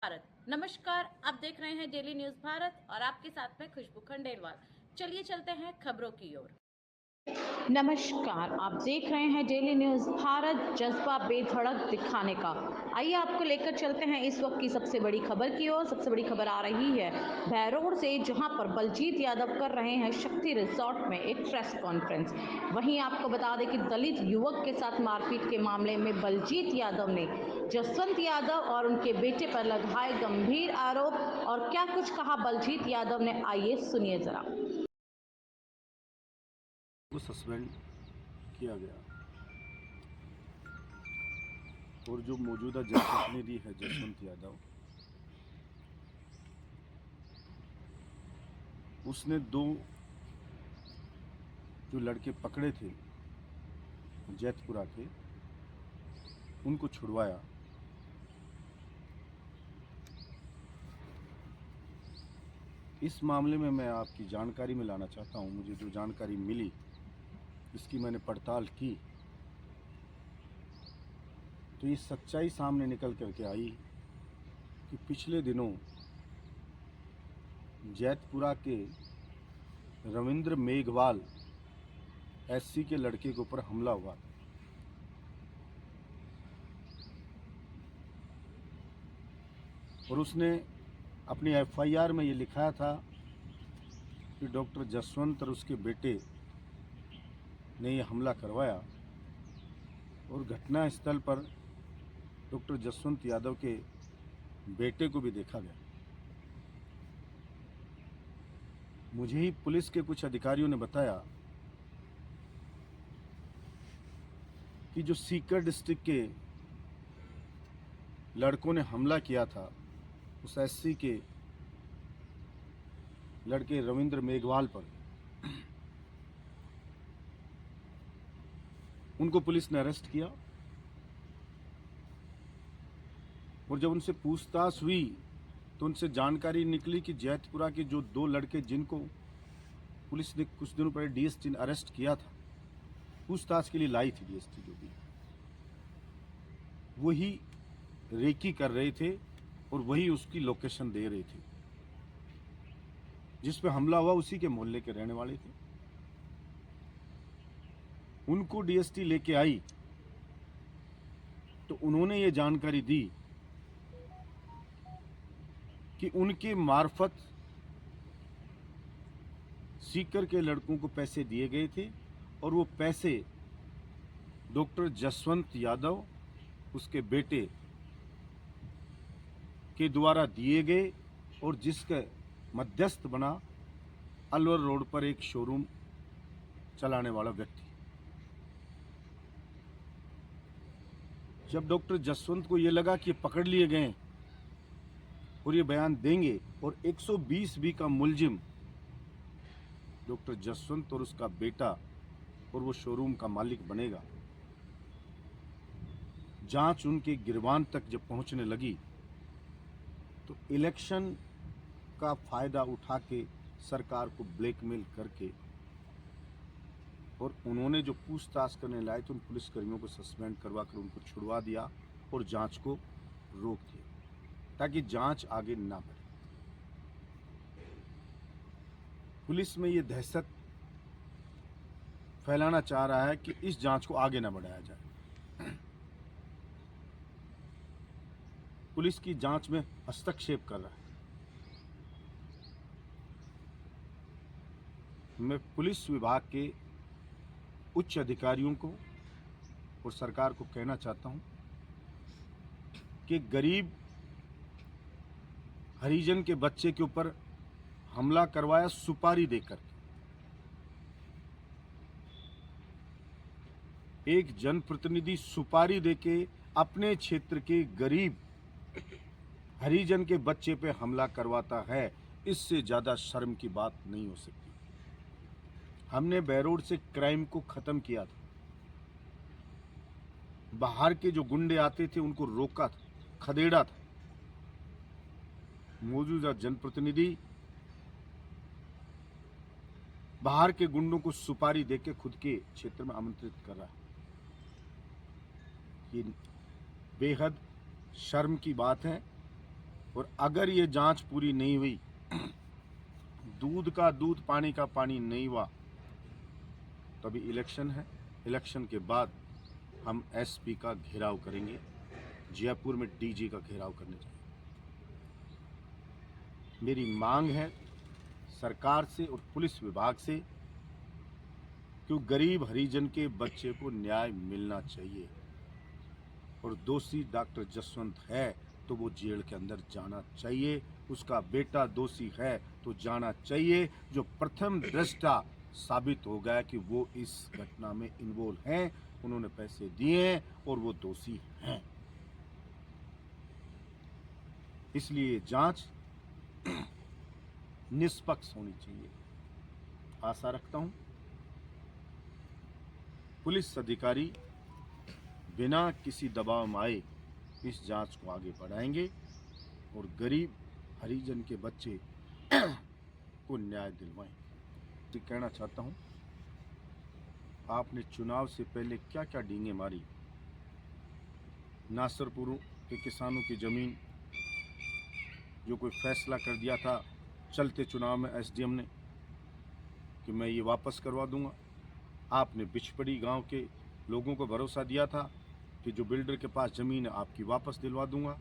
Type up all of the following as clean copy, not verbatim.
भारत। नमस्कार, आप देख रहे हैं डेली न्यूज भारत और आपके साथ में खुशबू खंडेलवाल। चलिए चलते हैं खबरों की ओर। नमस्कार, आप देख रहे हैं डेली न्यूज भारत, जज्बा बेधड़क दिखाने का। आइए आपको लेकर चलते हैं इस वक्त की सबसे बड़ी खबर की ओर। सबसे बड़ी खबर आ रही है बहरोड से, जहां पर बलजीत यादव कर रहे हैं शक्ति रिजॉर्ट में एक प्रेस कॉन्फ्रेंस। वहीं आपको बता दें कि दलित युवक के साथ मारपीट के मामले में बलजीत यादव ने जसवंत यादव और उनके बेटे पर लगाए गंभीर आरोप। और क्या कुछ कहा बलजीत यादव ने, आइए सुनिए जरा। को सस्पेंड किया गया और जो मौजूदा जनप्रतिनिधि है जसवंत यादव, उसने दो जो लड़के पकड़े थे जैतपुरा के, उनको छुड़वाया। इस मामले में मैं आपकी जानकारी में लाना चाहता हूं। मुझे जो जानकारी मिली, इसकी मैंने पड़ताल की, तो ये सच्चाई सामने निकल करके आई कि पिछले दिनों जैतपुरा के रविंद्र मेघवाल एससी के लड़के के ऊपर हमला हुआ था। और उसने अपनी एफआईआर में ये लिखाया था कि डॉक्टर जसवंत और उसके बेटे ने ये हमला करवाया। और घटना स्थल पर डॉक्टर जसवंत यादव के बेटे को भी देखा गया। मुझे ही पुलिस के कुछ अधिकारियों ने बताया कि जो सीकर डिस्ट्रिक्ट के लड़कों ने हमला किया था उस एससी के लड़के रविंद्र मेघवाल पर, उनको पुलिस ने अरेस्ट किया। और जब उनसे पूछताछ हुई तो उनसे जानकारी निकली कि जैतपुरा के जो दो लड़के जिनको पुलिस ने कुछ दिनों पहले डीएसटी ने अरेस्ट किया था, पूछताछ के लिए लाई थी डीएसटी, जो भी वही रेकी कर रहे थे और वही उसकी लोकेशन दे रहे थे। जिस पे हमला हुआ उसी के मोहल्ले के रहने वाले थे। उनको डीएसटी लेके आई तो उन्होंने ये जानकारी दी कि उनके मार्फत सीकर के लड़कों को पैसे दिए गए थे और वो पैसे डॉक्टर जसवंत यादव, उसके बेटे के द्वारा दिए गए। और जिसका मध्यस्थ बना अलवर रोड पर एक शोरूम चलाने वाला व्यक्ति। जब डॉक्टर जसवंत को ये लगा कि पकड़ लिए गए और ये बयान देंगे और 120 बी का मुलजिम डॉक्टर जसवंत और उसका बेटा और वो शोरूम का मालिक बनेगा, जांच उनके गिरबान तक जब पहुंचने लगी तो इलेक्शन का फायदा उठा के सरकार को ब्लैकमेल करके और उन्होंने जो पूछताछ करने लाए थे उन पुलिसकर्मियों को सस्पेंड करवा कर उनको छुड़वा दिया और जांच को रोक दिया ताकि जांच आगे ना बढ़े। पुलिस में ये दहशत फैलाना चाह रहा है कि इस जांच को आगे ना बढ़ाया जाए। पुलिस की जांच में हस्तक्षेप कर रहा है। मैं पुलिस विभाग के उच्च अधिकारियों को और सरकार को कहना चाहता हूं कि गरीब हरिजन के बच्चे के ऊपर हमला करवाया सुपारी देकर। एक जनप्रतिनिधि सुपारी देके अपने क्षेत्र के गरीब हरिजन के बच्चे पे हमला करवाता है, इससे ज्यादा शर्म की बात नहीं हो सकती। हमने बहरोड से क्राइम को खत्म किया था। बाहर के जो गुंडे आते थे उनको रोका था, खदेड़ा था। मौजूदा जनप्रतिनिधि बाहर के गुंडों को सुपारी देके खुद के क्षेत्र में आमंत्रित कर रहा है। ये बेहद शर्म की बात है और अगर ये जांच पूरी नहीं हुई, दूध का दूध पानी का पानी नहीं हुआ, तो अभी इलेक्शन है। इलेक्शन के बाद हम एसपी का घेराव करेंगे, जयपुर में डीजी का घेराव करने जाएंगे। मेरी मांग है सरकार से और पुलिस विभाग से कि गरीब हरिजन के बच्चे को न्याय मिलना चाहिए, और दोषी डॉक्टर जसवंत है तो वो जेल के अंदर जाना चाहिए। उसका बेटा दोषी है तो जाना चाहिए, जो प्रथम दृष्टा साबित हो गया कि वो इस घटना में इन्वॉल्व हैं, उन्होंने पैसे दिए हैं और वो दोषी हैं। इसलिए जांच निष्पक्ष होनी चाहिए। आशा रखता हूं पुलिस अधिकारी बिना किसी दबाव में आए इस जांच को आगे बढ़ाएंगे और गरीब हरिजन के बच्चे को न्याय दिलवाएं। तो कहना चाहता हूं, आपने चुनाव से पहले क्या क्या डींगे मारी। नासरपुर के किसानों की जमीन जो कोई फैसला कर दिया था चलते चुनाव में एसडीएम ने कि मैं ये वापस करवा दूंगा। आपने बिछपड़ी गांव के लोगों को भरोसा दिया था कि जो बिल्डर के पास जमीन है आपकी वापस दिलवा दूंगा।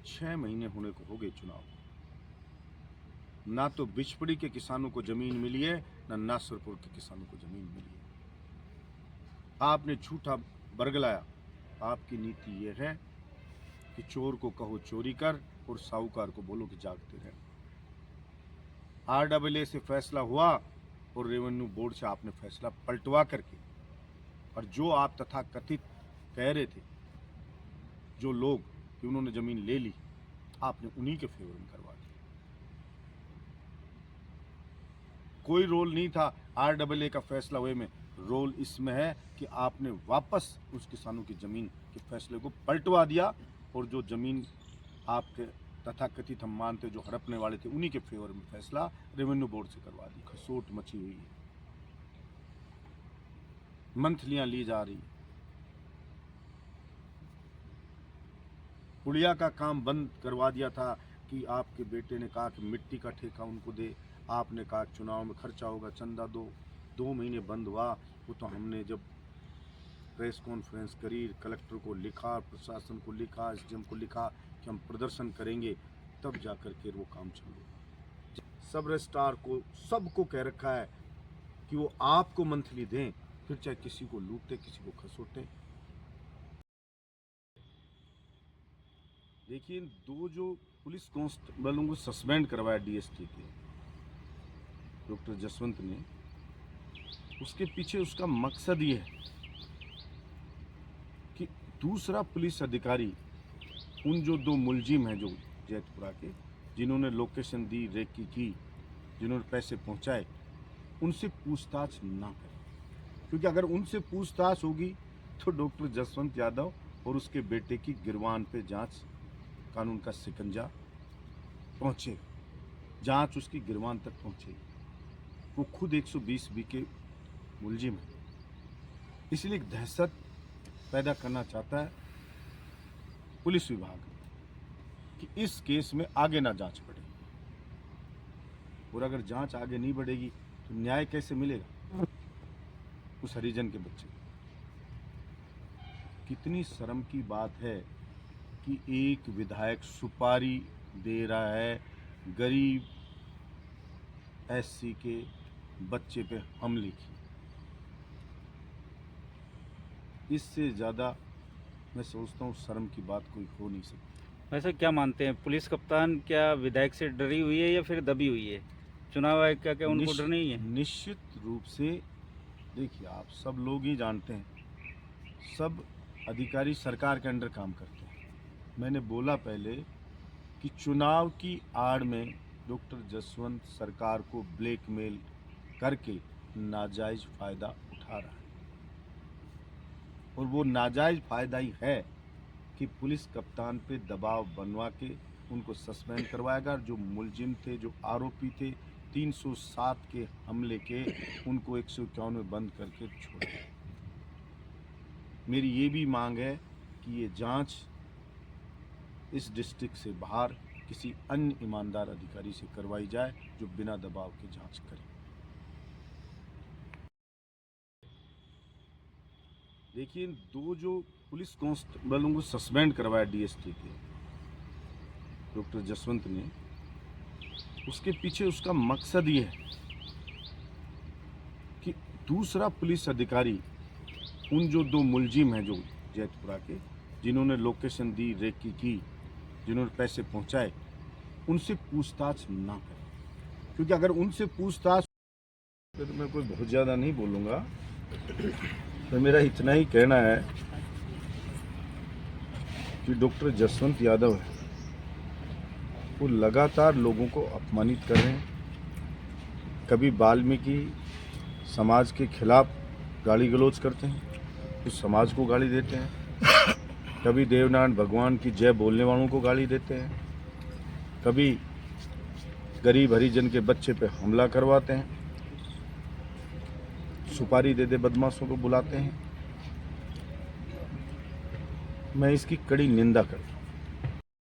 6 महीने होने को हो गए चुनाव, ना तो बिछपड़ी के किसानों को जमीन मिली है, ना नासरपुर के किसानों को जमीन मिली है। आपने झूठा बरगलाया। आपकी नीति ये है कि चोर को कहो चोरी कर और साहूकार को बोलो कि जागते रहे। RAA से फैसला हुआ और रेवेन्यू बोर्ड से आपने फैसला पलटवा करके, और जो आप तथा कथित कह रहे थे जो लोग कि उन्होंने जमीन ले ली, आपने उन्हीं के फेवर में करवा दिया। कोई रोल नहीं था RAA का फैसला हुए में। रोल इसमें है कि आपने वापस उस किसानों की जमीन के फैसले को पलटवा दिया, और जो जमीन आपके तथाकथित हम मानते जो हड़पने वाले थे उन्हीं के फेवर में फैसला रेवेन्यू बोर्ड से करवा दी। खसोट मची हुई है, मंथलियां ली जा रही, पुलिया का काम बंद करवा दिया था कि आपके बेटे ने कहा कि मिट्टी का ठेका उनको दे। आपने कहा चुनाव में खर्चा होगा, चंदा दो। 2 महीने बंद हुआ। वो तो हमने जब प्रेस कॉन्फ्रेंस करी, कलेक्टर को लिखा, प्रशासन को लिखा, एसडीएम को लिखा कि हम प्रदर्शन करेंगे, तब जाकर के वो काम चालू। सब रजिस्ट्रार को सबको कह रखा है कि वो आपको मंथली दें, फिर चाहे किसी को लूटे किसी को खसोटे। देखिए, 2 जो पुलिस कांस्टेबलों को सस्पेंड करवाया डीएसटी के डॉक्टर जसवंत ने, उसके पीछे उसका मकसद ये है कि दूसरा पुलिस अधिकारी, उन जो 2 मुलजिम हैं जो जैतपुरा के, जिन्होंने लोकेशन दी, रेकी की, जिन्होंने पैसे पहुंचाए, उनसे पूछताछ ना करें। क्योंकि अगर उनसे पूछताछ होगी तो डॉक्टर जसवंत यादव और उसके बेटे की गिरवान पे जांच, कानून का शिकंजा पहुंचेगा, जांच उसकी गिरवान तक पहुंचेगी। वो खुद 120 बी के मुलजिम है, इसलिए एक दहशत पैदा करना चाहता है पुलिस विभाग कि इस केस में आगे ना जांच बढ़े। और अगर जांच आगे नहीं बढ़ेगी तो न्याय कैसे मिलेगा उस हरिजन के बच्चे को। कितनी शर्म की बात है कि एक विधायक सुपारी दे रहा है गरीब एससी के बच्चे पे हमले की। इससे ज़्यादा मैं सोचता हूँ शर्म की बात कोई हो नहीं सकती। वैसे क्या मानते हैं, पुलिस कप्तान क्या विधायक से डरी हुई है या फिर दबी हुई है? चुनाव आयोग क्या उनको डर नहीं है? निश्चित रूप से। देखिए, आप सब लोग ही जानते हैं, सब अधिकारी सरकार के अंडर काम करते हैं। मैंने बोला पहले कि चुनाव की आड़ में डॉक्टर जसवंत सरकार को ब्लैकमेल करके नाजायज फ़ायदा उठा रहा है, और वो नाजायज फ़ायदा ही है कि पुलिस कप्तान पे दबाव बनवा के उनको सस्पेंड करवाएगा। जो मुलजिम थे, जो आरोपी थे 307 के हमले के, उनको 151 में बंद करके छोड़ेगा। मेरी ये भी मांग है कि ये जांच इस डिस्ट्रिक्ट से बाहर किसी अन्य ईमानदार अधिकारी से करवाई जाए जो बिना दबाव के जांच करे। देखिए, इन दो जो पुलिस कांस्टेबलों को सस्पेंड करवाया डीएसपी के डॉक्टर जसवंत ने, उसके पीछे उसका मकसद ये है कि दूसरा पुलिस अधिकारी उन जो दो मुलजिम हैं जो जैतपुरा के, जिन्होंने लोकेशन दी, रेकी की, जिन्होंने पैसे पहुंचाए, उनसे पूछताछ ना करें। क्योंकि अगर उनसे पूछताछ, तो मैं कोई बहुत ज़्यादा नहीं बोलूँगा, तो मेरा इतना ही कहना है कि डॉक्टर जसवंत यादव है, वो लगातार लोगों को अपमानित कर रहे हैं। कभी वाल्मीकि समाज के खिलाफ गाली गलौज करते हैं, कुछ समाज को गाली देते हैं, कभी देवनारायण भगवान की जय बोलने वालों को गाली देते हैं, कभी गरीब हरिजन के बच्चे पे हमला करवाते हैं, सुपारी दे दे बदमाशों को बुलाते हैं। मैं इसकी कड़ी निंदा करता हूं।